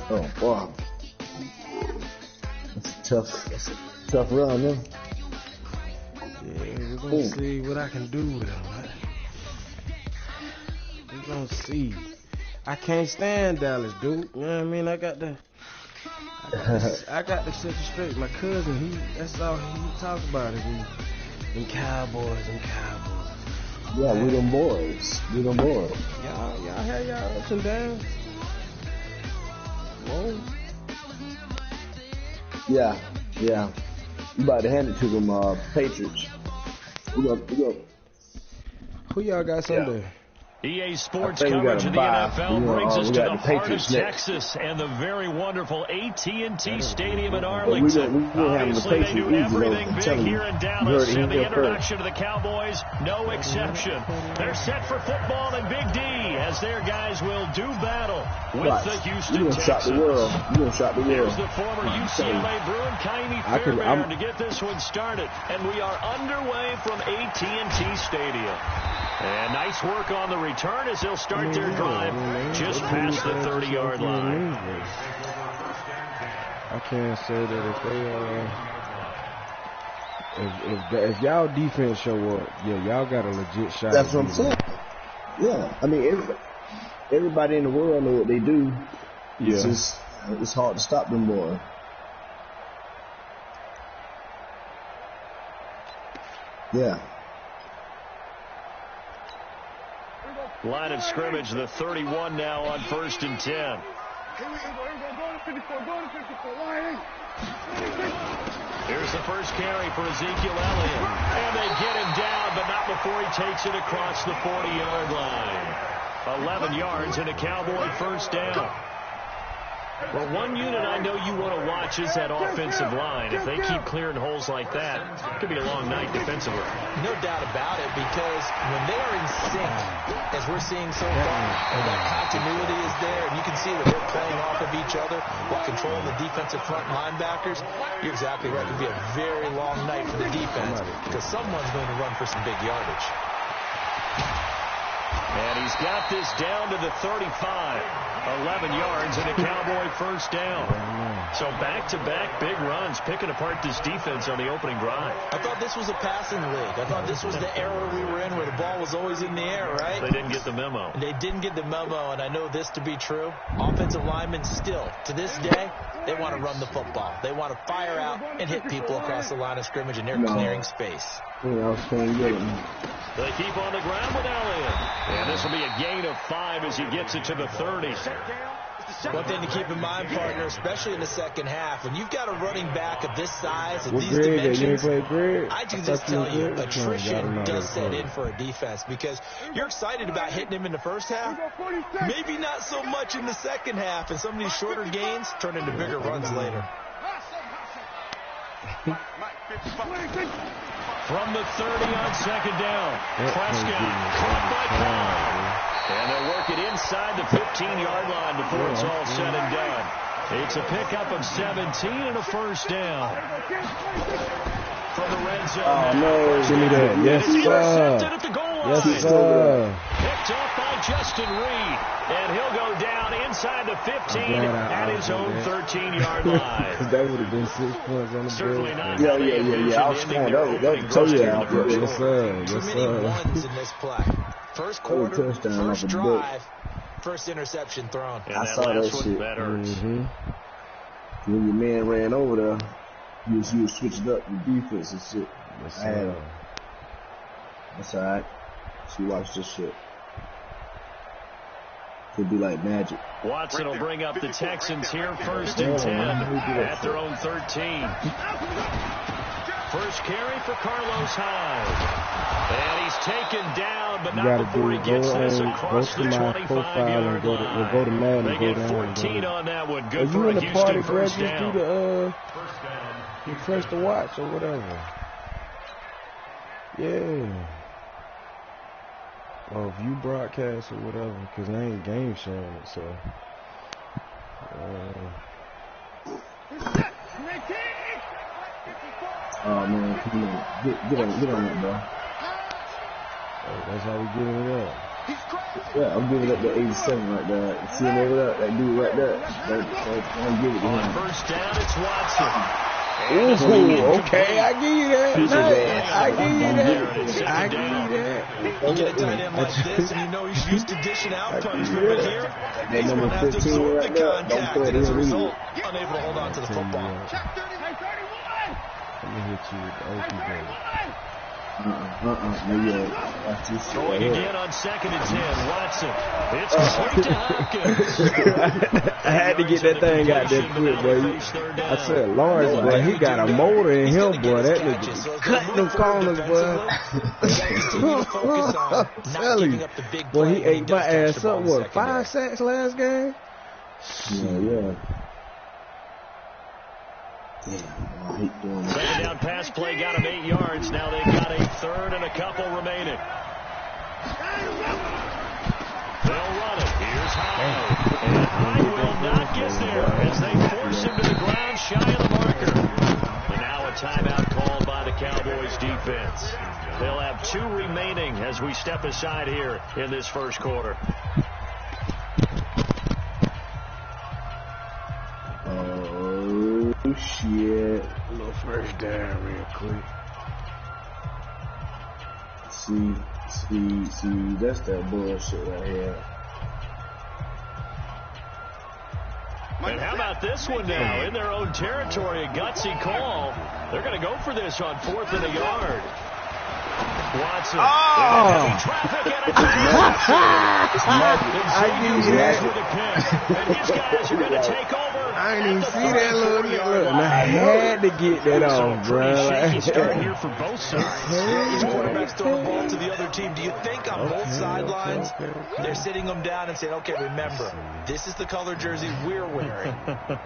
Oh, wow. That's a tough run, huh? Yeah, we're gonna see what I can do with him. We're gonna see. I can't stand Dallas, dude. You know what I mean? I got to set you straight. My cousin, that's all he talk about is them Cowboys. Yeah, we them boys. Y'all have y'all ups and downs. Whoa. Yeah. You about to hand it to them Patriots. We go. Who y'all got Sunday? EA Sports coverage of the NFL brings us to the heart of Texas and the very wonderful AT&T Stadium in Arlington. Obviously, they do everything big here in Dallas, and the introduction to the Cowboys, no exception. They're set for football in Big D as their guys will do battle with the Houston Texans. You're going to shock the world. Here's the former UCLA Bruin, Kaimi Fairbairn, to get this one started. And we are underway from AT&T Stadium. And nice work on the return as they'll start their drive just past the 30-yard line. I can't say that if y'all defense show up, yeah, y'all got a legit shot. That's what I'm saying. Yeah, I mean, everybody in the world know what they do. It's just, it's hard to stop them boys. Yeah. Line of scrimmage, the 31 now on 1st and 10. Here's the first carry for Ezekiel Elliott. And they get him down, but not before he takes it across the 40-yard line. 11 yards and a Cowboy first down. Well, one unit I know you want to watch is that offensive line. If they keep clearing holes like that, it could be a long night defensively. No doubt about it, because when they are in sync, as we're seeing so far, and that continuity is there, and you can see that they're playing off of each other while controlling the defensive front linebackers, you're exactly right. It could be a very long night for the defense because someone's going to run for some big yardage. And he's got this down to the 35. 11 yards and a Cowboy first down. So back-to-back big runs, picking apart this defense on the opening drive. I thought this was a passing league. I thought this was the era we were in where the ball was always in the air, right? They didn't get the memo. They didn't get the memo, and I know this to be true. Offensive linemen still, to this day, they want to run the football. They want to fire out and hit people across the line of scrimmage, and they're clearing space. They keep on the ground with Elliott. And this will be a gain of 5 as he gets it to the 30. One thing to keep in mind, partner, especially in the second half, when you've got a running back of this size and these dimensions, I can just tell you, attrition does set in for a defense because you're excited about hitting him in the first half, maybe not so much in the second half, and some of these shorter gains turn into bigger runs later. From the 30 on second down, Prescott caught by Cobb. And they'll work it inside the 15-yard line before it's all said and done. It's a pickup of 17 and a first down. From the red zone. Oh, no. Give me that. Yes, sir. At the goal line. Yes, sir. Picked off by Justin Reed. And he'll go down inside the 15 at his own 13-yard line. Because that would have been 6 points on the Certainly not. Yeah. I was trying to tell you that. Yes, sir. Too many ones in this play. First quarter, first drive, first interception thrown. And I saw that shit. When your man ran over there, you was switching up your defense and shit. That's all right. So you watch this shit. Could be like magic. Watson will bring up the Texans here, 1st and 10 at their own 13. First carry for Carlos Hyde. And he's taken down, but not before he gets this across the 25-yard line. Go to Madden. They get 14 on that one. Good for a Houston first down. You press the watch or whatever. Yeah. Or view broadcast or whatever, because they ain't game showing it, so. Oh man, get on it, bro. That's how we getting it up. Yeah, I'm giving up the 87 right there. See him over there? That dude right there. Don't give it to him. On first down, it's Watson. Ooh, okay, I give you that. Nice. I give you that. I give you that. You get a tight end like this, and you know he's used to dishing out punishment, but here, he's going to have to absorb the contact, and as a result, unable to hold on to the football. Let me hit you with the OP. Going again on 2nd and 10. Watson. It's complete to Hopkins. I had to get that thing out there quick, boy. I said, Lawrence, boy, he got a motor in him, boy. That nigga cutting them corners, boy. I'm telling you. Boy, he ate my ass up, what, 5 sacks last game? Yeah. Second down pass play got him 8 yards. Now they've got a third and a couple remaining. They'll run it. Here's High. And High will not get there as they force him to the ground shy of the marker. And now a timeout called by the Cowboys defense. They'll have 2 remaining as we step aside here in this first quarter. Oh, shit. A little first down real quick. See, that's that bullshit right here. And how about this one now? In their own territory, a gutsy call. They're going to go for this on 4th and a yard. Watson. Oh! Traffic and I give you that. And his guys are going to take over. I didn't even see that little nigga. And I had to get that off, bro. Shaky start here for both sides. Each quarterback's throwing the ball to the other team. Do you think on both sidelines they're sitting them down and saying, okay, remember, this is the color jersey we're wearing.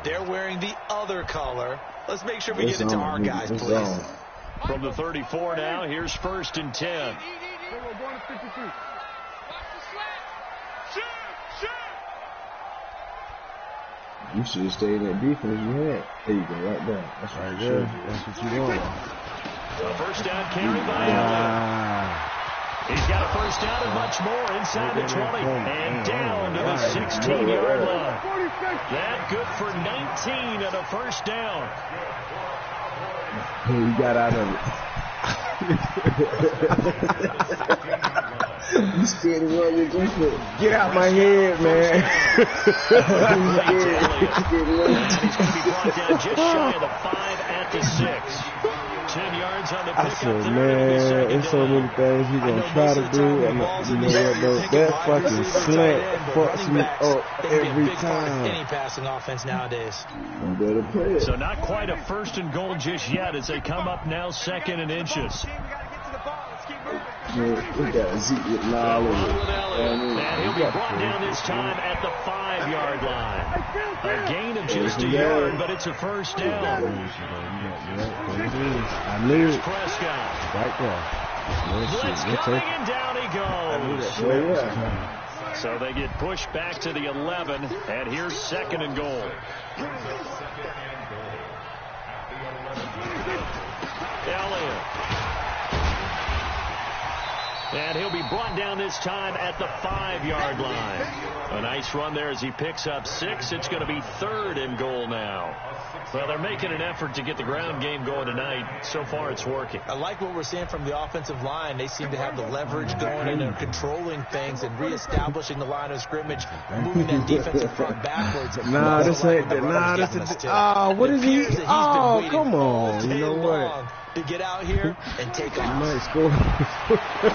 They're wearing the other color. Let's make sure we get it to our guys, please. From the 34 now, here's 1st and 10. You should have stayed in that defense you had. There you go, right there. That's right there. That's what you want. A first down carry by Elliott. He's got a first down and much more inside the 20 and down to the 16-yard line. That good for 19 and a first down. He got out of it. You scared of what you're doing? Get out my head, man. He's going to be brought down just shy of the 5 at the 6. 10 yards on the pickup. I said, man, there's so many things he's going to try to do. And you know what, though? That fucking slant fucks me up every time. Any passing offense nowadays. So not quite a 1st and goal just yet as they come up now 2nd and inches. We got Zeke with knowledge. And he'll be brought down this time at the 5-yard line. A gain of just a yard, but it's a first down. I knew it. Prescott. Right there. Blitz coming and down he goes. So they get pushed back to the 11, and here's 2nd and goal. Elliott. And he'll be brought down this time at the 5-yard line. A nice run there as he picks up 6. It's going to be 3rd and goal now. Well, they're making an effort to get the ground game going tonight. So far, it's working. I like what we're seeing from the offensive line. They seem to have the leverage going in and controlling things and reestablishing the line of scrimmage, moving that defensive front backwards. Nah, this ain't that. Nah, this is. Oh, what is he? Oh, come on. You know what? To get out here and take off. Might score. It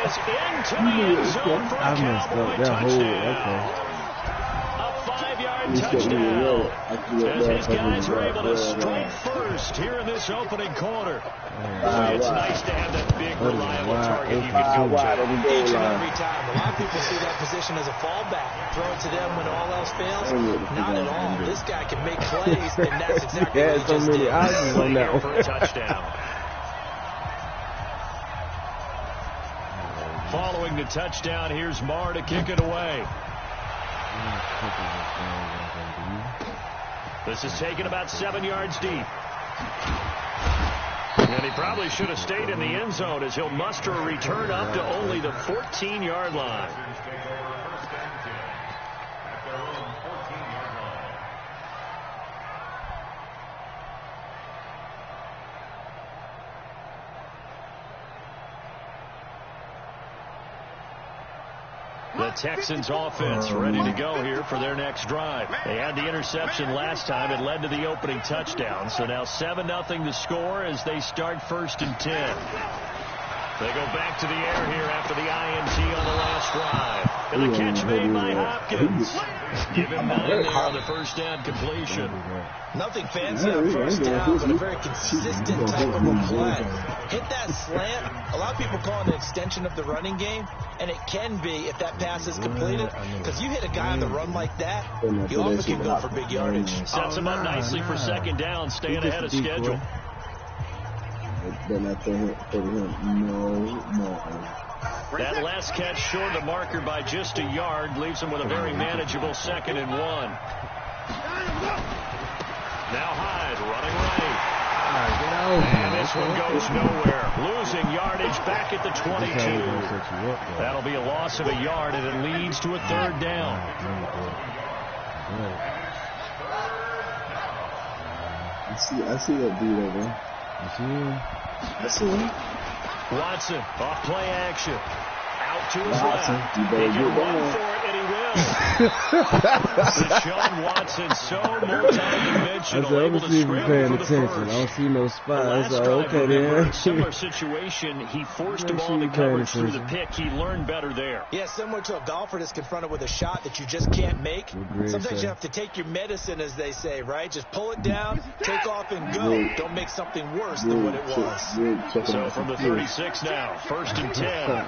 is into the end zone for a Cowboy touchdown. A 5-yard touchdown. As his guys are able to strike first here in this opening quarter. It's nice to have that big, reliable target you can go to. Each and every time. A lot of people see that position as a fallback. Throw it to them when all else fails. Not at all. This guy can make plays, and that's exactly what he just did. Options on that For a touchdown. Following the touchdown, here's Marr to kick it away. This is taken about 7 yards deep. And he probably should have stayed in the end zone as he'll muster a return up to only the 14-yard line. The Texans offense ready to go here for their next drive. They had the interception last time. It led to the opening touchdown. So now 7-0 the score as they start 1st and 10. They go back to the air here after the INT on the last drive. And the catch made by Hopkins. Give him 9 there on the first down completion. Nothing fancy on first down, but a very consistent type of a play. Hit that slant. A lot of people call it an extension of the running game, and it can be if that pass is completed. Because you hit a guy on the run like that, he often can go for big yardage. Sets him up nicely for 2nd down, staying ahead of schedule. That last catch short of the marker by just a yard leaves him with a very manageable 2nd and 1. Now Hyde running right. And this one goes nowhere. Losing yardage back at the 22. That'll be a loss of a yard, and it leads to a 3rd down. I see that dude over there. You see him? I see him. Watson off play action. Out to his left. You better he can run for it, and he will. Deshaun Watson, so multi-dimensional, able to scramble for the first. I don't see no spot. Last like, drive, okay, remember, then. similar situation. He forced the ball in coverage through the pick. He learned better there. Yeah, similar to a golfer that's confronted with a shot that you just can't make. Sometimes you have to take your medicine, as they say, right? Just pull it down, take off, and go. Don't make something worse than what it was. So from the 36 now, 1st and 10.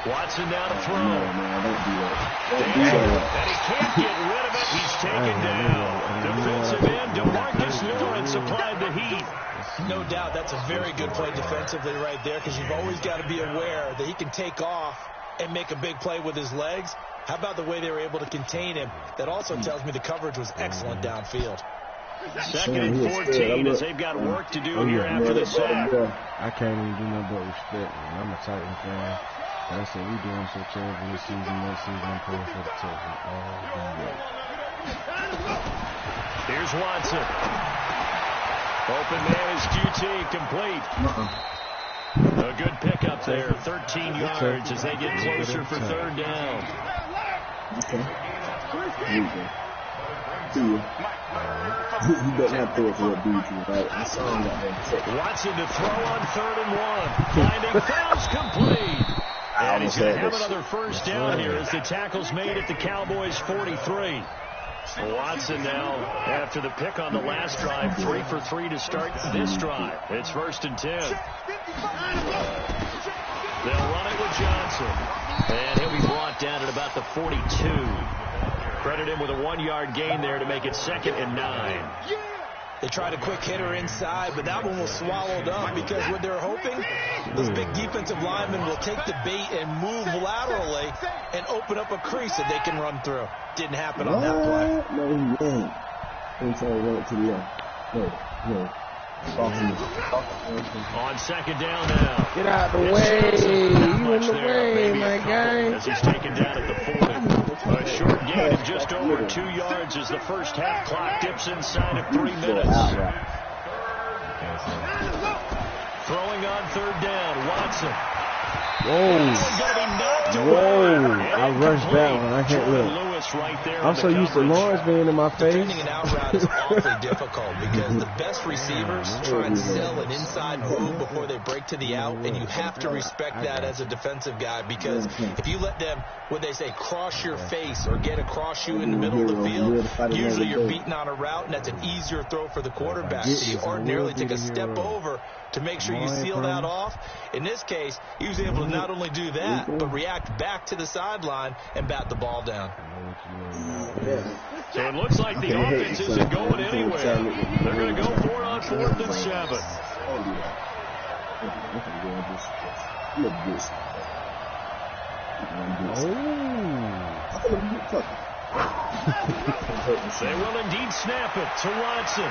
Watson now to throw. And he can't get rid of it. He's taken down. Defensive end DeMarcus Lawrence applied the heat. No doubt that's a very good play defensively right there, because you've always got to be aware that he can take off and make a big play with his legs. How about the way they were able to contain him? That also tells me the coverage was excellent downfield. 2nd and 14 as they've got work to do here after the sack. I can't even do nothing but respect. I'm a Titan fan. Like I said, we doing so terrible this season. Next season, I'm playing for the Texans. Here's Watson. Open man is QT, complete. A good pickup there, 13 yards as they get closer for 3rd down. You better not throw it for a beat, right? I saw him that way. Watson to throw on 3rd and 1. Finding Fouts complete. And he's going to have another 1st down here as the tackle's made at the Cowboys' 43. Watson now, after the pick on the last drive, 3 for 3 to start this drive. It's 1st and 10. They'll run it with Johnson. And he'll be brought down at about the 42. Credit him with a 1-yard gain there to make it 2nd and 9. They tried a quick hitter inside, but that one was swallowed up because what they're hoping, those big defensive linemen will take the bait and move laterally and open up a crease that they can run through. Didn't happen on that play. No, he didn't. He went to the left. No. On 2nd down now. Get out the way. You in the way, my guy. As he's taken down at the 40. A short gain of just over 2 yards as the first half clock dips inside of 3 minutes. Throwing on 3rd down, Watson. Whoa. I rushed that one. I can't look. Right there I'm so used to Lawrence being in my face. Defending an out route is awfully difficult because the best receivers try and sell an inside move before they break to the out, and you have to respect that as a defensive guy, because if you let them, what they say, cross your face or get across you in the middle of the field, usually you're beating on a route, and that's an easier throw for the quarterback. So you ordinarily take a step over to make sure you seal that off. In this case, he was able to not only do that, but react back to the sideline and bat the ball down. So it looks like the offense isn't going anywhere. They're going to go for it on 4th and 7. They will indeed snap it to Watson.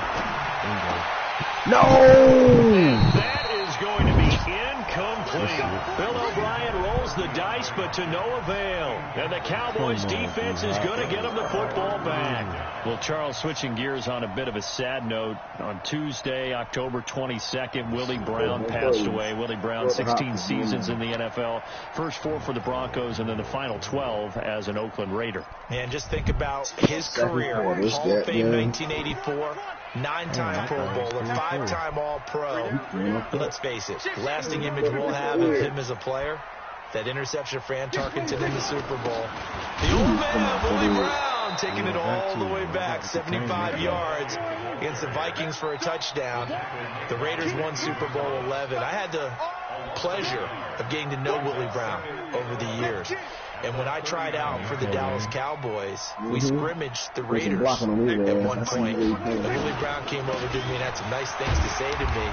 No! And that is going to be incomplete. Bill O'Brien rolls the dice, but to no avail. And the Cowboys defense is going to get him the football back. Well, Charles, switching gears on a bit of a sad note. On Tuesday, October 22nd, Willie Brown passed away. Willie Brown, 16 seasons in the NFL. First 4 for the Broncos, and then the final 12 as an Oakland Raider. Man, just think about his career. Hall of Fame 1984. 9-time Pro Bowler, 5-time All-Pro. But let's face it, the lasting image we'll have of him as a player, that interception of Fran Tarkenton in the Super Bowl. The old man, Willie Brown, taking it all the way back, 75 yards against the Vikings for a touchdown. The Raiders won Super Bowl 11. I had the pleasure of getting to know Willie Brown over the years. And when I tried out for the Dallas Cowboys, we scrimmaged the Raiders at one point. And Willie Brown came over to me and had some nice things to say to me,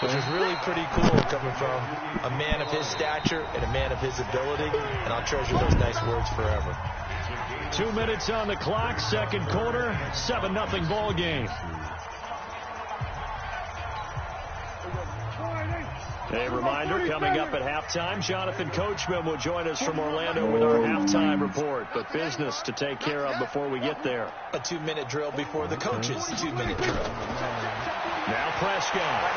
which was really pretty cool coming from a man of his stature and a man of his ability. And I'll treasure those nice words forever. 2 minutes on the clock, second quarter, 7-0 ball game. A reminder, coming up at halftime, Jonathan Coachman will join us from Orlando with our halftime report. But business to take care of before we get there. A 2-minute drill before the coach's 2-minute drill. Now Prescott.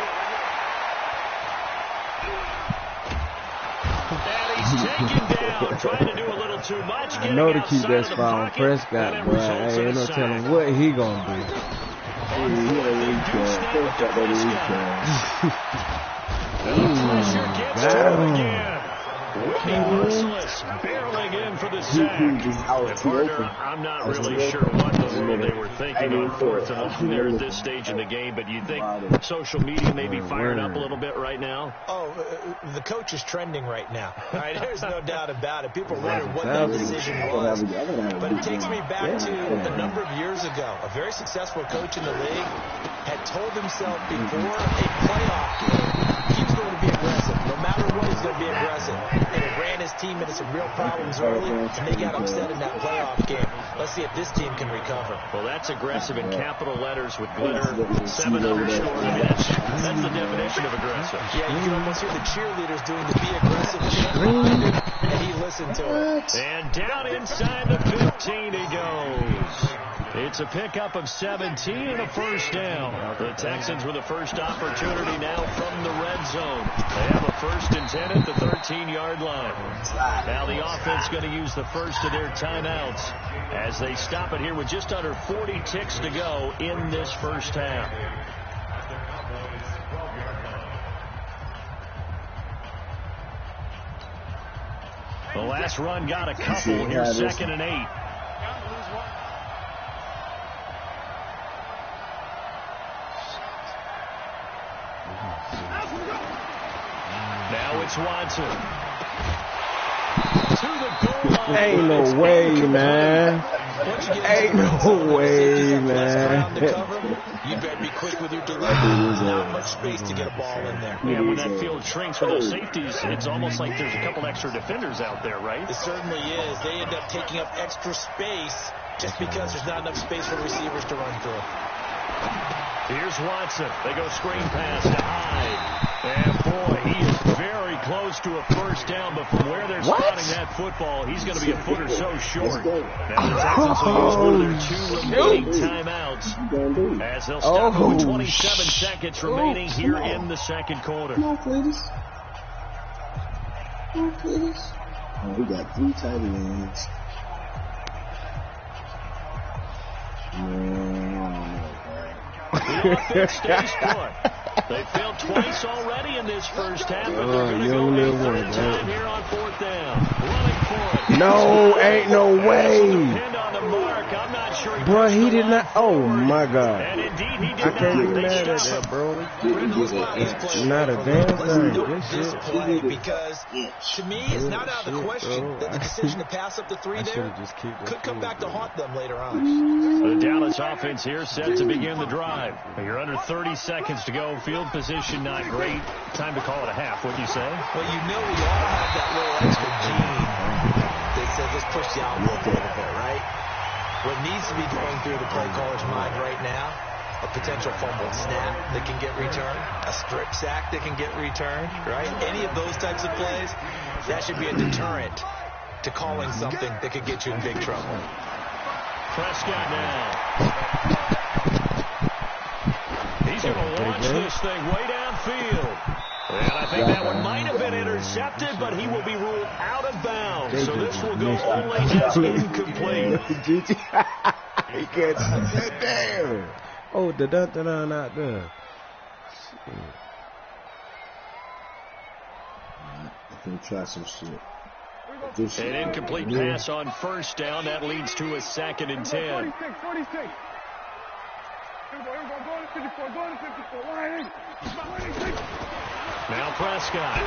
And he's taken down, trying to do a little too much. I know to keep that spot on Prescott, but hey, ain't no telling what he gonna do. Pressure gets to him again. Whitney merciless, barreling in for the sack. And partner, I'm not really sure what the world they were thinking on 4th and long there at this stage in the game, but you think social media may be firing up a little bit right now? Oh, the coach is trending right now. All right, there's no doubt about it. People wonder what that decision was. But it takes me back to a number of years ago. A very successful coach in the league had told himself before a playoff game, he's going to be aggressive. No matter what, he's going to be aggressive. And it ran his team into some real problems early, and they got upset in that playoff game. Let's see if this team can recover. Well, that's aggressive in capital letters with glitter, 7 underscore. I mean, that's the definition of aggressive. Yeah, you can almost hear the cheerleaders doing the be aggressive chant, and he listened to it. And down inside the 15 he goes. It's a pickup of 17 and a first down. The Texans with a first opportunity now from the red zone. They have a 1st and 10 at the 13-yard line. Now the offense going to use the first of their timeouts as they stop it here with just under 40 ticks to go in this first half. The last run got a couple here, 2nd and 8. Now it's Watson. To the goal line. Ain't no way, man. Ain't no way, man. You better be quick with your delivery. Not much space to get a ball in there. Yeah, when that field shrinks for those safeties, it's almost like there's a couple extra defenders out there, right? It certainly is. They end up taking up extra space just because there's not enough space for receivers to run through. Here's Watson. They go screen pass to Hyde. And boy, he is very close to a first down, but from where they're spotting that football, he's going to be a foot or so short. Now the Texans will use one of their 2 remaining timeouts as they'll stop with 27 seconds remaining here in the second quarter. No, please. No, please. Oh, we got 3 tight ends. The offense stays put. They failed twice already in this first half, but they're going to go a third time here on 4th down. Running for it. No, ain't no way. Pinned on the mark. I'm not sure Bro, he did not. Oh, my God. And indeed, he did I can't not. get mad at that, bro. Not a damn thing. This play, because to me, it's not out of the question that the decision to pass up the 3 there could come back to haunt them later on. The Dallas offense here set to begin the drive. You're under 30 seconds to go. Field position not great. Time to call it a half, wouldn't you say? Well, you know we all have that little extra gene that says let's push the envelope a little bit, right? What needs to be going through the play caller's mind right now, a potential fumbled snap that can get returned, a strip sack that can get returned, right? Any of those types of plays, that should be a deterrent to calling something that could get you in big trouble. Prescott now. He's going to launch this thing way downfield. And I think that one might have been intercepted, but he will be ruled out of bounds. So this will go only as incomplete. He can't touch that down. Oh, the dun not done. I can try some shit. An incomplete pass on first down. That leads to a 2nd and 10. Now Prescott.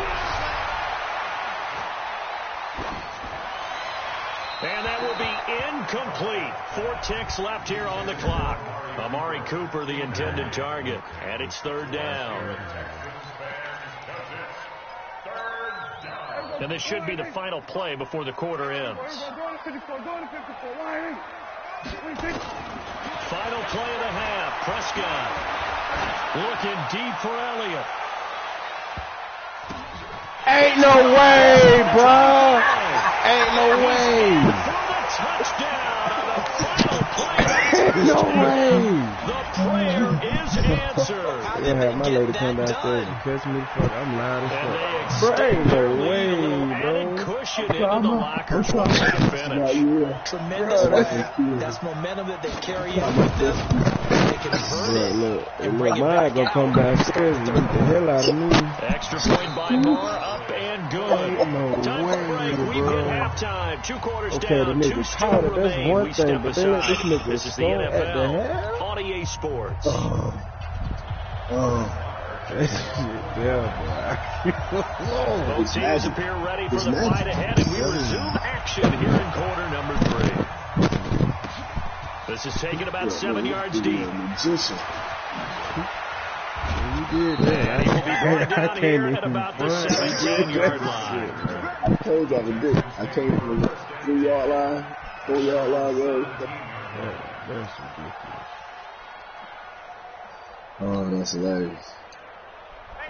And that will be incomplete. 4 ticks left here on the clock. Amari Cooper, the intended target. And it's 3rd down. And this should be the final play before the quarter ends. Final play of the half. Prescott looking deep for Elliott. Ain't no way, bro. Ain't no way. Ain't no way. The prayer is answered. I'm gonna have my lady come downstairs and catch me. I'm loud as fuck. Bro, ain't no way, bro. Cushion into the locker for the finish. Tremendous play. That's momentum that they carry in with them. They can hurt it. Look, mine gonna come downstairs and beat the hell out of me. Extra point by Moore, up and good. Time for break. We've hit halftime. 2 quarters down, 2 still remain. We step aside. This is the NFL on EA Sports. Both teams appear ready for the fight ahead, and we resume action here in quarter number 3. This is taken about 7 yards deep. And he will be brought down here at about the 17-yard line. I told y'all to do it. I came from the 3-yard line, 4-yard line. That's ridiculous. Oh, that's hilarious.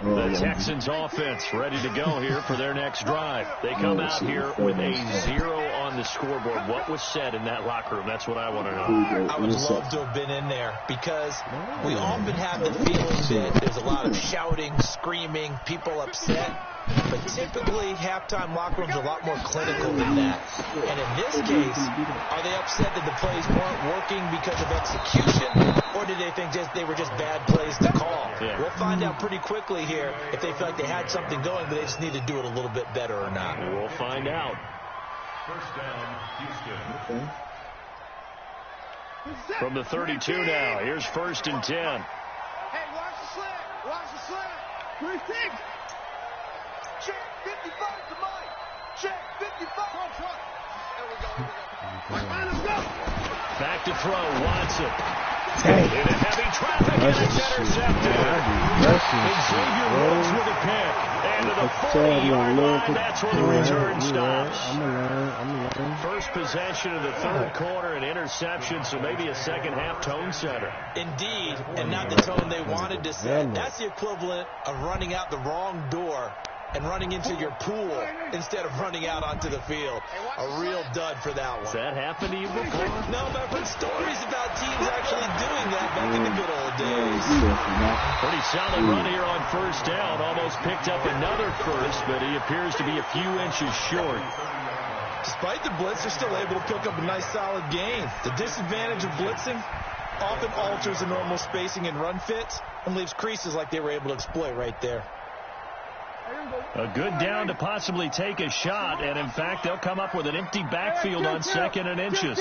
The Texans offense ready to go here for their next drive. They come out here with a 0 on the scoreboard. What was said in that locker room? That's what I want to know. I would love to have been in there because we often have the feeling that there's a lot of shouting, screaming, people upset. But typically, halftime locker rooms are a lot more clinical than that. And in this case, are they upset that the plays weren't working because of execution? Or did they think they were just bad plays to call? Yeah. We'll find out pretty quickly here if they feel like they had something going, but they just need to do it a little bit better or not. We'll find out. First down, Houston. Okay. From the 32 now, here's 1st and 10. Hey, watch the slant. Watch the slant. 3-6. Check 55 to Mike. Check 55. There we go. Let's go. Back to throw, Watson. In a heavy traffic, and it's intercepted. Xavier Rhodes with a pick. And to the 40-yard line, that's where the return stops. I'm First possession of the 3rd quarter, an interception, so maybe a second-half tone setter. Indeed, and not the tone they wanted to set. That's the equivalent of running out the wrong door and running into your pool instead of running out onto the field. A real dud for that one. Has that happened to you before? No, but I've heard stories about teams actually doing that back in the good old days. Pretty solid run here on 1st down. Almost picked up another first, but he appears to be a few inches short. Despite the blitz, they're still able to pick up a nice solid gain. The disadvantage of blitzing often alters the normal spacing and run fits and leaves creases like they were able to exploit right there. A good down to possibly take a shot, and in fact, they'll come up with an empty backfield on 2nd and inches.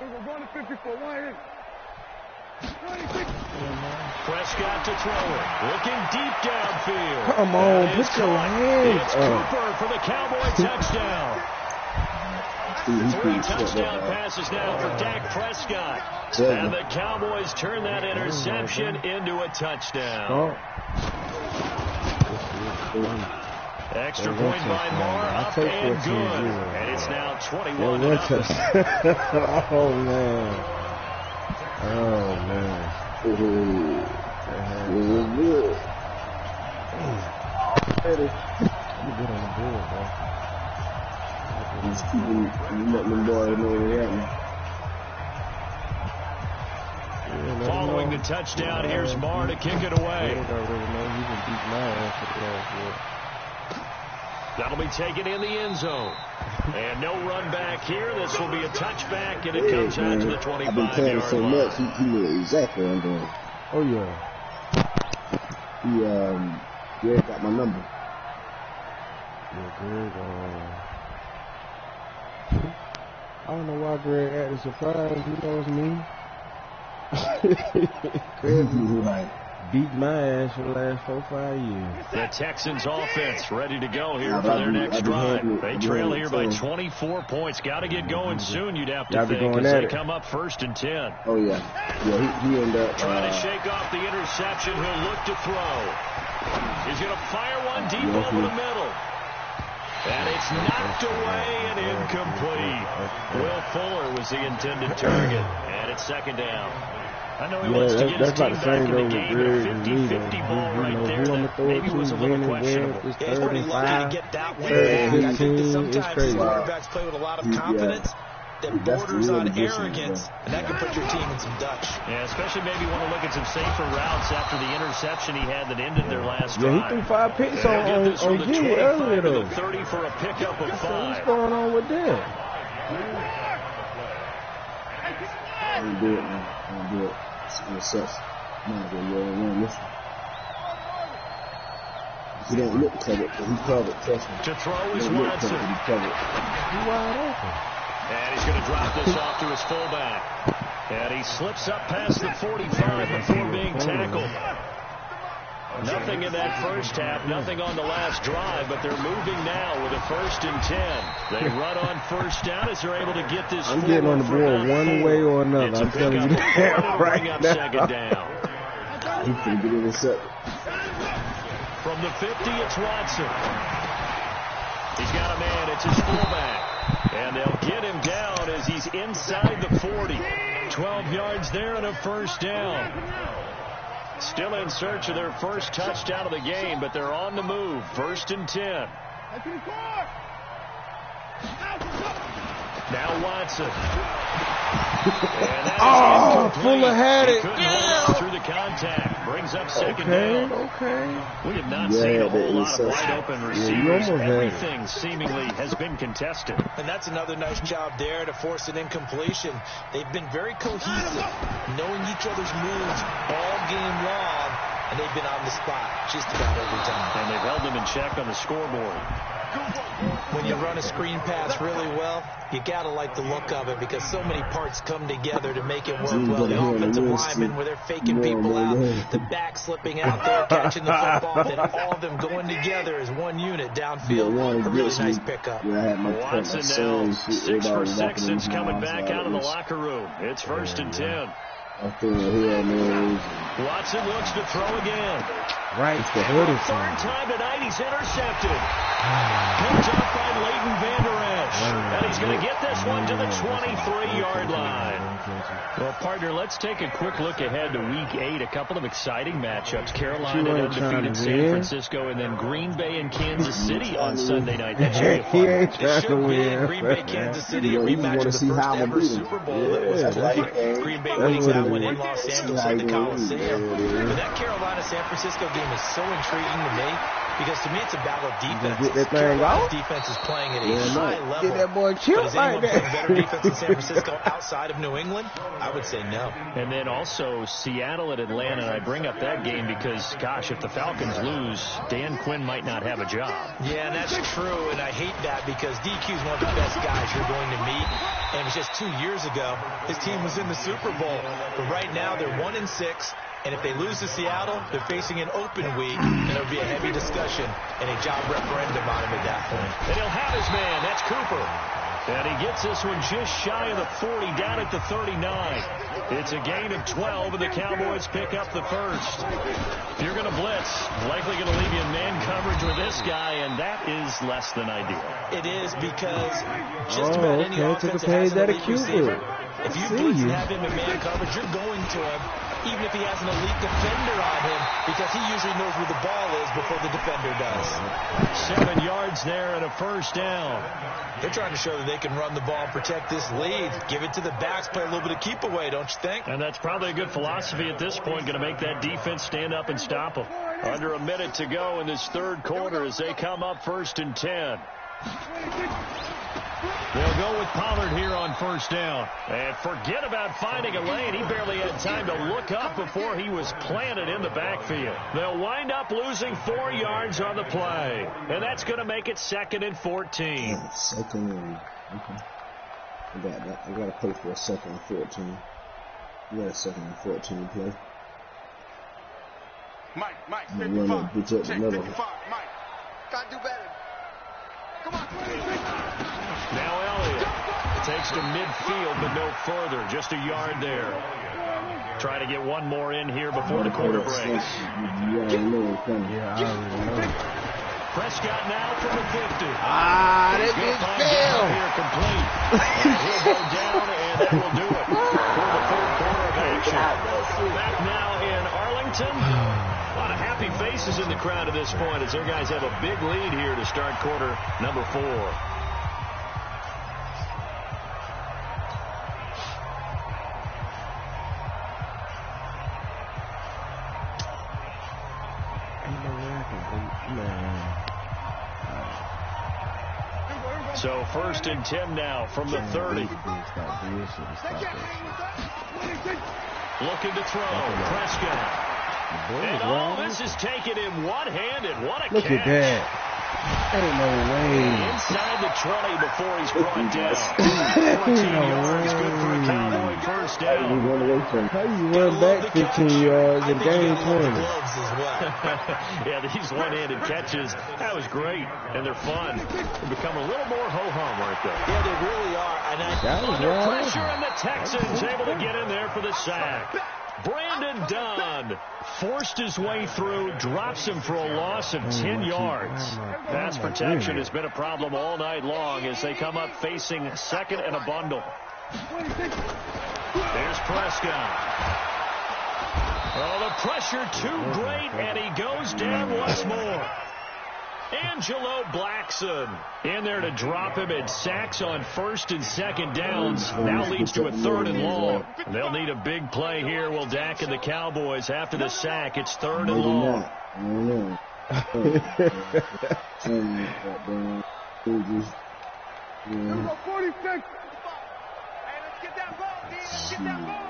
We're going to 54. Prescott to throw it. Looking deep downfield. Come on, put your hands It's up. Cooper for the Cowboy touchdown. 3 touchdown passes now for Dak Prescott. And the Cowboys turn that interception into a touchdown. Extra point by Moore, up and good. And it's now 21-0. Oh, man. Oh, man. It was good. Let me get on the board, bro. Just keeping letting them boys know what happened. Following the touchdown, here's Moore to kick it away. That'll be taken in the end zone. And no run back here. This will be a touchback, and it comes out to the 25-yard line. I've been playing so much, he knew exactly what I'm doing. Oh, yeah. He got my number. Yeah, Greg, I don't know why Greg acted surprised. He knows me. Greg beat my ass for the last 4-5 years. The Texans offense ready to go here for their next drive. They trail here by 24 points. Got to get going soon, you'd have to think, as they come up 1st and 10. Oh, yeah. Yeah, he ended up trying to shake off the interception. He'll look to throw. He's going to fire one deep over the middle. And it's knocked away and incomplete. Will Fuller was the intended target. And it's 2nd down. I know he wants to get his team back in the game, but a 50-50 ball right there that maybe was a little questionable. Yeah, he's pretty lucky to get that one back. I think that sometimes quarterbacks play with a lot of confidence that borders on arrogance, and that can put your team in some Dutch. Yeah, especially maybe want to look at some safer routes after the interception he had that ended their last drive. Yeah, he threw 5 picks on Jimmy earlier, though. 30 for a pickup of 5. What's going on with that? I don't do it, man. I don't do it. It's such. Might as well run this one. He don't look covered, but he covered. Trust me. To throw is Watson. He covered. He's wide open. And he's going to drop this off to his fullback. And he slips up past the 45 before being tackled. Nothing in that first half, nothing on the last drive, but they're moving now with a 1st and 10. They run on 1st down as they're able to get this. I'm getting on the board one way or another. I'm telling you that right now. 2nd down. He's going to get in a second. From the 50, it's Watson. He's got a man. It's his fullback. And they'll get him down as he's inside the 40. 12 yards there and a 1st down. Still in search of their first touchdown of the game, but they're on the move. 1st and 10. Now Watson. Fuller had it. Yeah. Through the contact. Brings up 2nd down. Okay. We have not seen a whole lot of wide open receivers. Everything seemingly has been contested. And that's another nice job there to force an incompletion. They've been very cohesive, knowing each other's moves all game long, and they've been on the spot just about every time. And they've held them in check on the scoreboard. When you run a screen pass really well, you got to like the look of it because so many parts come together to make it work well. The offensive linemen where they're faking people out, the back slipping out there, catching the football, then all of them going together as one unit downfield. A really nice pickup. Watson now 6 for 6 since coming back out of the locker room. It's 1st and 10. Watson looks to throw again. Right. Third time tonight, he's intercepted. Picked up by Leighton Vander Esch. And he's going to get this one to the 23-yard line. Well, partner, let's take a quick look ahead to Week 8. A couple of exciting matchups. Carolina and undefeated San Francisco, and then Green Bay and Kansas City on Sunday night. That should be a fun one. This should be Green Bay, Kansas City, a rematch of the first ever Super Bowl that was played. Green Bay winning that one in Los Angeles at the Coliseum. But that Carolina-San Francisco game is so intriguing to me because to me it's a battle of defense. Carolina's defense is playing at a high level. Get that boy killed but is anyone playing better defense in San Francisco outside of New England? I would say no. And then also Seattle at Atlanta. And I bring up that game because, gosh, if the Falcons lose, Dan Quinn might not have a job. Yeah, and that's true, and I hate that because DQ is one of the best guys you're going to meet. And it was just 2 years ago his team was in the Super Bowl. But right now they're 1-6. And if they lose to Seattle, they're facing an open week, and there'll be a heavy discussion and a job referendum on him at that point. And he'll have his man. That's Cooper. And he gets this one just shy of the 40, down at the 39. It's a gain of 12, and the Cowboys pick up the first. If you're going to blitz, likely going to leave you in man coverage with this guy, and that is less than ideal. It is because just about any offense that has an elite receiver, if you blitz and have him in man coverage, you're going to him, even if he has an elite defender on him, because he usually knows where the ball is before the defender does. 7 yards there and a first down. They're trying to show that they can run the ball and protect this lead. Give it to the backs, play a little bit of keep away, don't you think? And that's probably a good philosophy at this point, going to make that defense stand up and stop them. Under a minute to go in this third quarter as they come up 1st and 10. They'll go with Pollard here on first down. And forget about finding a lane. He barely had time to look up before he was planted in the backfield. They'll wind up losing 4 yards on the play. And that's going to make it 2nd and 14. Yeah, 2nd and, okay. I got that. I got to play for a 2nd and 14. We got a 2nd and 14 play. Mike, 55. Check 55. Mike, gotta do better. Come on, 26. Now Elliott takes to midfield, but no further. Just a yard there. Try to get one more in here before the quarter breaks. Yeah, I already know. Prescott now from the 50. That bitch fell. Here complete. And he'll go down, and that will do it for the third quarter of action. Back now in Arlington. A lot of happy faces in the crowd at this point as their guys have a big lead here to start quarter number 4. So 1st and 10 now from the 30. Looking to throw. Prescott. And this is taken in one-handed. What a catch. Look at that. Ain't no way. Inside the 20 before he's brought down. 14 yards, good for a Cowboy first down. How you run back 15 yards and gain 20? Yeah, these one-handed catches, that was great, and they're fun. They become a little more ho-hum, aren't they? Yeah, they really are. And under pressure, and the Texans able to get in there for the sack. Brandon Dunn forced his way through, drops him for a loss of 10 yards. Pass protection has been a problem all night long as they come up facing 2nd and a bundle. There's Prescott. Oh, the pressure too great, and he goes down once more. Angelo Blackson in there to drop him at sacks on 1st and 2nd downs. Now leads to a 3rd and long. They'll need a big play here. Will Dak and the Cowboys after the sack. It's 3rd and long. Number 46. Hey, let's get that ball, D. Let's get that ball.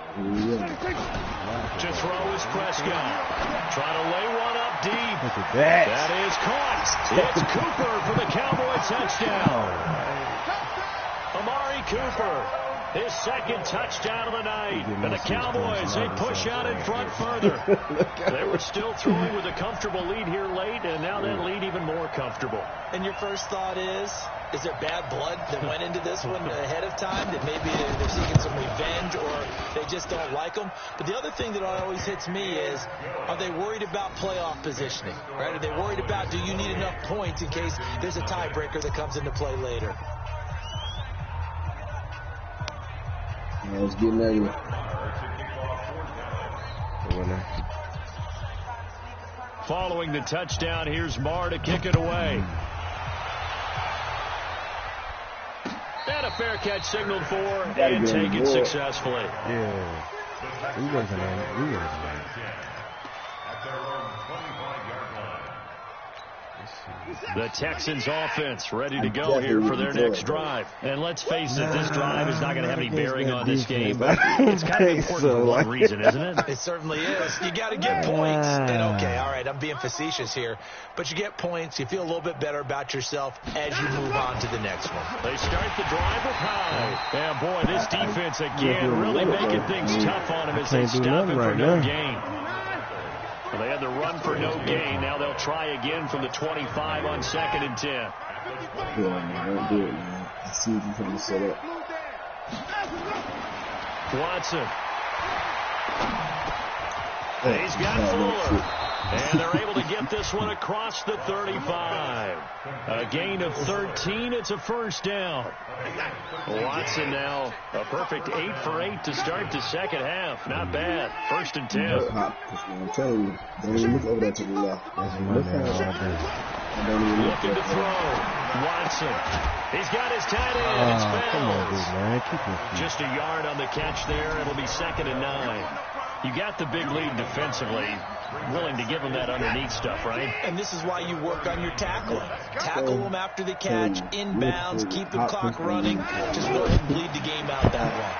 To throw is Prescott. Trying to lay one up deep. Look at that. That is caught. It's Cooper for the Cowboy touchdown. Amari Cooper. His 2nd touchdown of the night. And the Cowboys, they push out in front further. They were still throwing with a comfortable lead here late, and now that lead even more comfortable. And your first thought is there bad blood that went into this one ahead of time, that maybe they're seeking some revenge or they just don't like them? But the other thing that always hits me is, are they worried about playoff positioning? Right? Are they worried about, do you need enough points in case there's a tiebreaker that comes into play later? I was getting at you. Following the touchdown, here's Marr to kick it away. And a fair catch signaled for and taken successfully. Yeah. He wasn't on it. At their own 25-yard line. The Texans offense ready to go here for their next drive. And let's face it, this drive is not going to have any bearing on this game, but it's kind of important for one reason, isn't it? It certainly is. You got to get points. And okay, all right, I'm being facetious here, but you get points, you feel a little bit better about yourself as you move on to the next one. They start the drive with high. And boy, this defense again really making things tough on him as they stop him for no gain. Well, they had the run for no gain. Now they'll try again from the 25 on 2nd and 10. See if you can set up. Watson. He's got Fuller. And they're able to get this one across the 35. A gain of 13. It's a first down. Watson now a perfect 8 for 8 to start the second half. Not bad. 1st and 10. I'm telling you, don't even look over there to the left. Looking to throw. Watson. He's got his tight end. It's fouled. Just a yard on the catch there. It'll be 2nd and 9. You got the big lead defensively, willing to give them that underneath stuff, right? And this is why you work on your tackling. Tackle them after the catch, inbounds, keep the clock running. Just go ahead and bleed the game out that way.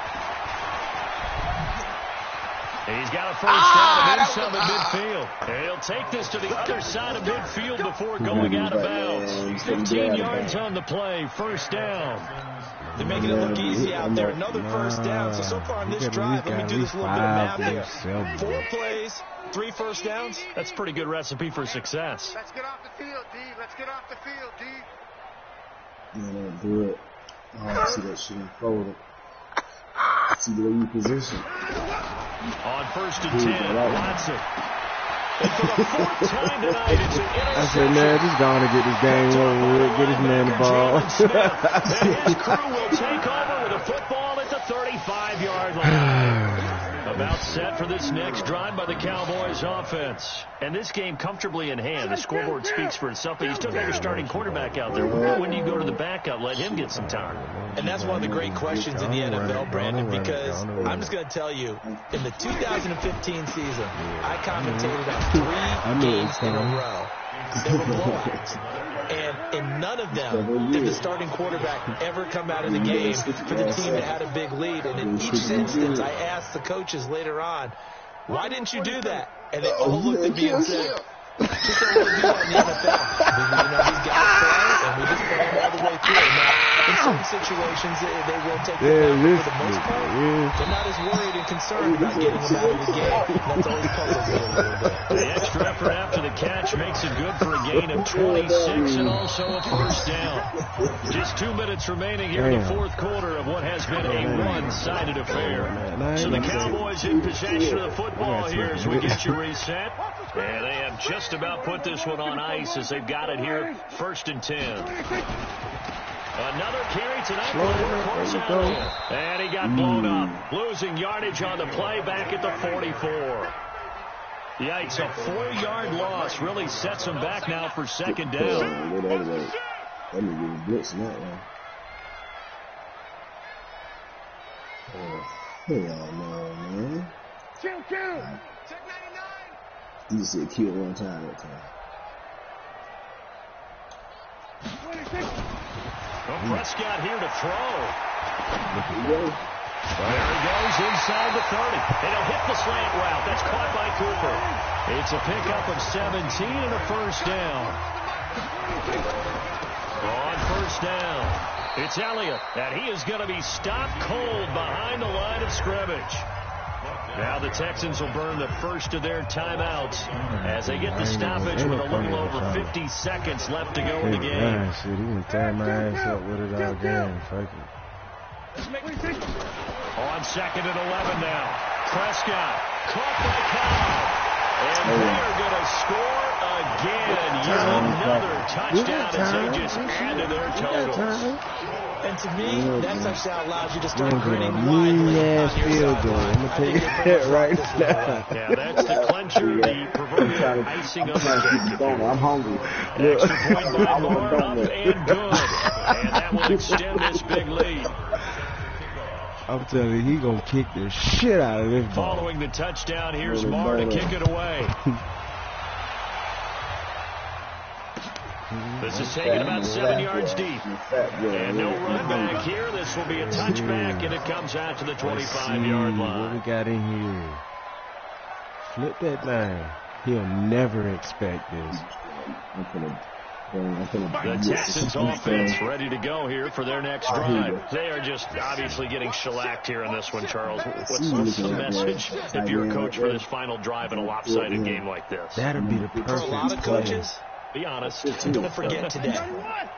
He's got a first down inside midfield. And he'll take this to the other side of midfield before going out of bounds. 15 yards on the play, first down. They're making it look easy out there. Another first down. So far on this drive, let me do this little bit of math here. 4 plays, 3 first downs. That's a pretty good recipe for success. Let's get off the field, D. Let's get off the field, D. Yeah, don't do it. I see that shit unfolded. See the way you position. On 1st and 10, Watson. And for the 4th time tonight, it's an interception. I said, man, just going to get this game over with. Get this man the ball. And his crew will take over with a football at the 35-yard line. About set for this next drive by the Cowboys offense. And this game comfortably in hand. The scoreboard speaks for itself, but you still got your starting quarterback out there. When do you go to the backup? Let him get some time. And that's one of the great questions in the NFL, Brandon, because I'm just going to tell you, in the 2015 season, I commentated on 3 games in a row. They were blowouts. And in none of them did the starting quarterback ever come out of the game for the team that had a big lead. And in each instance, I asked the coaches later on, why didn't you do that? And they all looked at me and said, just don't want to do that in the NFL. These guys play, and we just play them all the way through. Now, in certain situations, they will take the ball for the most part. They're not as worried and concerned about getting them out of the game. That's always puzzles me a little bit. The extra effort after the catch makes it good for a gain of 26 and also a first down. Just 2 minutes remaining here in the 4th quarter of what has been a one-sided affair. So the Cowboys in possession of the football here as we get you reset. And they have just about put this one on ice as they've got it here, 1st and 10. Another carry tonight. And he got blown up. Losing yardage on the play back at the 44. Yikes, a 4-yard loss really sets him back now for 2nd down. Let me get a blitz in that one. Hell no, man. Check 99. You just said kill one time that time. Prescott here to throw. There you go. There he goes inside the 30. And he'll hit the slant route. That's caught by Cooper. It's a pickup of 17 and a first down. On 1st down, it's Elliott. And he is going to be stopped cold behind the line of scrimmage. Now the Texans will burn the first of their timeouts as they get the stoppage with a little over 50 seconds left to go in the game. Shit, he can tie my ass up with it all game. Fuck it. On 2nd and 11 now. Prescott caught by Cobb. And they're going to score again. Yet another touchdown as they just add to their totals. And to me, that's actually how it allows you to start grinning widely on your field goal. I'm going to take it right now. Yeah, that's the clincher, the proverbial icing on the cake. I'm hungry. Extra point by Moore, up and good. And that will extend this big lead. I'm telling you, he going to kick the shit out of this ball. Following the touchdown, here's Moore to kick it away. This is taken about 7 yards deep. And no run back here. This will be a touchback, and it comes out to the 25-yard line. What we got in here? Flip that thing. He'll never expect this. The Texans offense ready to go here for their next drive. They are just obviously getting shellacked here in this one, Charles. What's the message if you're a coach for this final drive in a lopsided game like this? That'll be the perfect For a lot of coaches, Be honest. Don't forget today.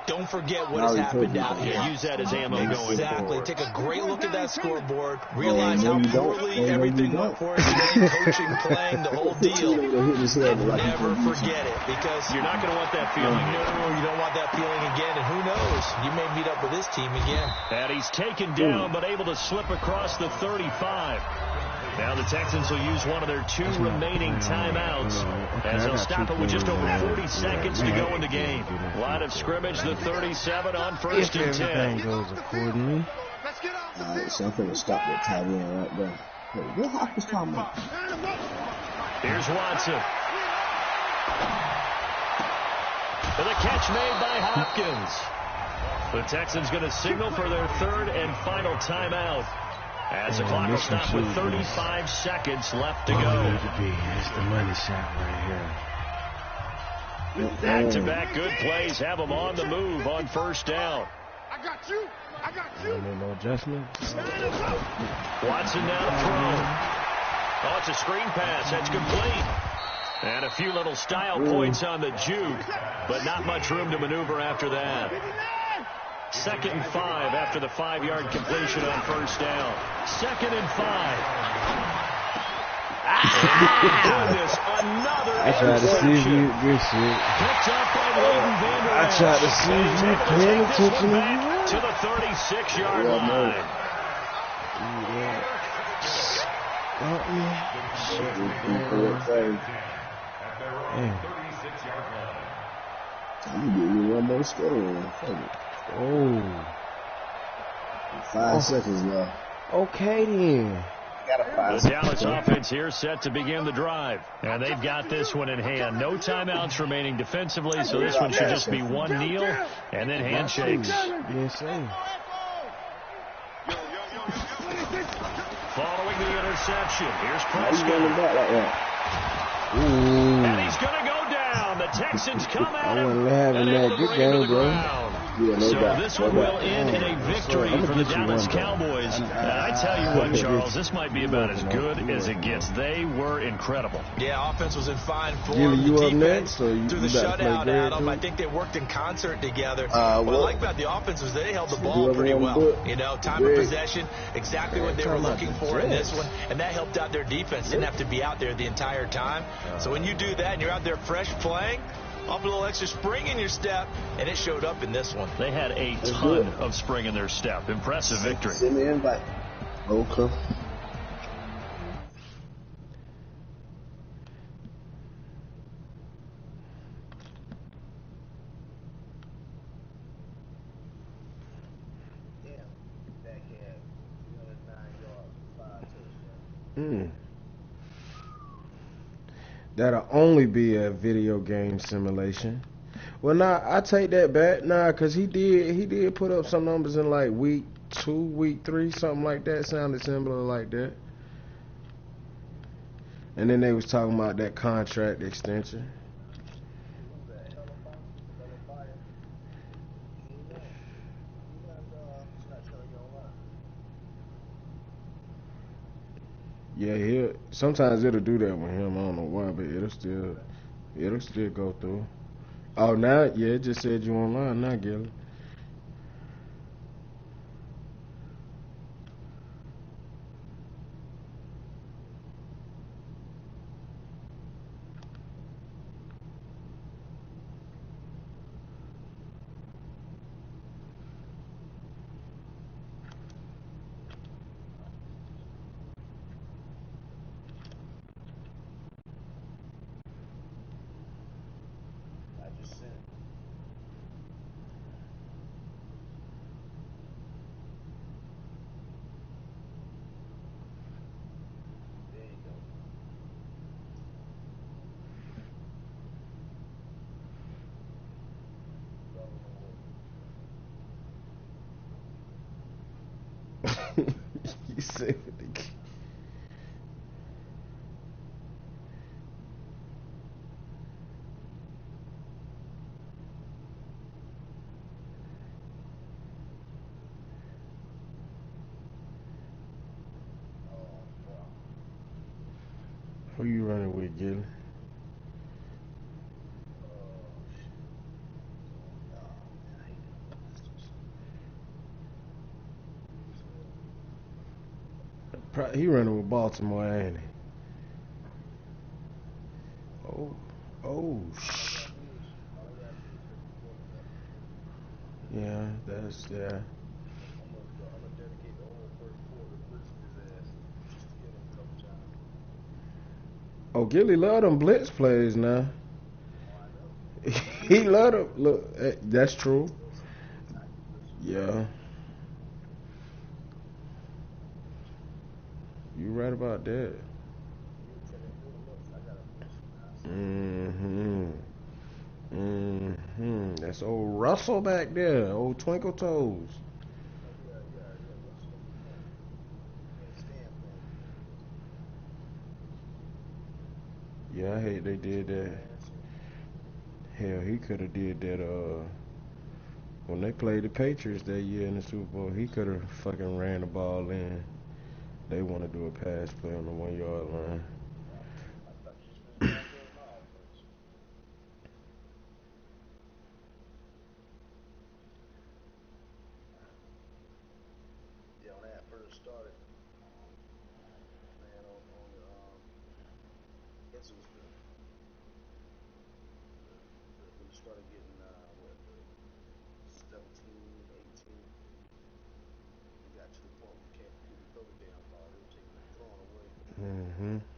Don't forget what has happened out here. Use that as ammo going forward. Exactly. Take a great look at that scoreboard. Realize how poorly everything went for us. Coaching, playing, the whole deal. Never forget it, because you're not going to want that feeling. No, you don't want that feeling again. And who knows? You may meet up with this team again. And he's taken down, but able to slip across the 35. Now the Texans will use one of their 2 remaining timeouts as they'll stop it with just over 40 seconds to go in the game. Line of scrimmage, the 37 on 1st and 10. Goes accordingly. All right, so I'm going to stop that tight end right there. Hey, what Hopkins talking about? Here's Watson. For the catch made by Hopkins. The Texans going to signal for their 3rd and final timeout. As the clock will stop with 35 seconds left to go. That's the money shot right here. Back-to-back good plays have them on the move on 1st down. I got you. I got you. No adjustments. Watson now thrown. Oh, it's a screen pass. That's complete. And a few little style points on the juke, but not much room to maneuver after that. 2nd and 5 after the 5-yard completion on 1st down. 2nd and 5. Goodness, another I tried to see if you good shit. Picked up by Leighton Vander I tried to see if you paying attention to the 36-yard line. I'm going to give you one more score. Oh. 5 seconds left. Okay, then. The Dallas offense here set to begin the drive. And they've got this one in hand. No timeouts remaining defensively, so this one should just be one kneel and then handshakes. Yes, sir. Following the interception, here's Prescott. And he's going to go down. The Texans come out. I wasn't having that good game, bro. Yeah, so this one will end in a victory for the Dallas Cowboys. And I tell you what, Charles, this might be about as good as it gets. They were incredible. Yeah, offense was in fine form. Gilly, you the up next? Through the shutout, Adam, I think they worked in concert together. What I like about the offense was they held the ball pretty well. You know, time of possession, exactly what they were looking for in this one. And that helped out their defense. Didn't have to be out there the entire time. So when you do that and you're out there fresh playing, up a little extra spring in your step, and it showed up in this one. They had a ton of spring in their step. Impressive victory. Send the invite. Okay. That'll only be a video game simulation. Well, nah, I take that back. Nah, cause he did put up some numbers in like week 2, week 3, something like that. Sounded similar like that. And then they was talking about that contract extension. Yeah, sometimes it'll do that with him. I don't know why, but it'll still go through. Oh, now, yeah, it just said you online now, Gilly. You say it again. Who you running with, Gilly? He running with Baltimore, ain't he? Oh, yeah, yeah. Oh, Gilly love them blitz plays now. He love them. Look, that's true. Yeah. You right about that. That's old Russell back there. Old Twinkle Toes. Yeah, I hate they did that. Hell, he could have did that when they played the Patriots that year in the Super Bowl. He could have fucking ran the ball in. They want to do a pass play on the 1 yard line. Mm-hmm.